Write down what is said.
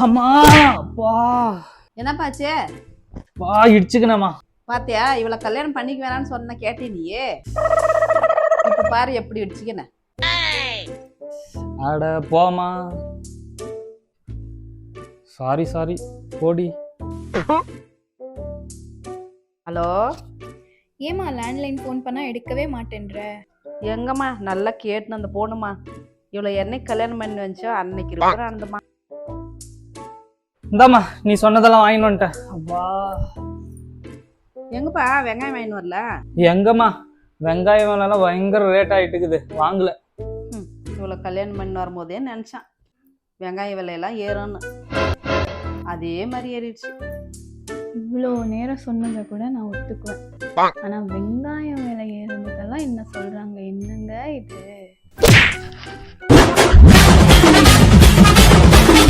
அம்மா அப்பா என்னப்பாச்சு? வா இடிச்சுக்கணமா. பாத்தியா, இவளை கல்யாணம் பண்ணிக்க வேணாம்னு சொன்ன கேட்டே நீயே. இப்ப பாரு எப்படி இடிச்சுக்கின. அட போமா. சாரி சாரி போடி. ஹலோ, ஏமா லேண்ட்லைன் ஃபோன் பண்ணா எடுக்கவே மாட்டேன்ற? எங்கம்மா நல்லா கேட்டுன்னு அந்த போணுமா. இவளை என்னைக்கு கல்யாணம் பண்ணி வச்சோ அன்னைக்கு இருக்கிற அந்தம்மா. இந்தாம்மா நீ சொன்னதெல்லாம் வாங்கிட்டு வந்துட்டேன். அப்பா எங்கப்பா வெங்காயம் வாங்கின்னு வரல? எங்கம்மா வெங்காயம் விலைலாம் பயங்கர ரேட் ஆயிட்டு இருக்குது, வாங்கல. இவளை கல்யாணம் பண்ணி வரும்போதே நினச்சான் வெங்காய விலையெல்லாம் ஏறும்னு. அதே மாதிரி ஏறிடுச்சு. இவ்வளோ நேரம் சொன்னதை கூட நான் ஒத்துக்குவேன். ஆனா வெங்காயம் விலை ஏறுறதுக்கெல்லாம் என்ன சொல்றாங்க? என்னங்க இது?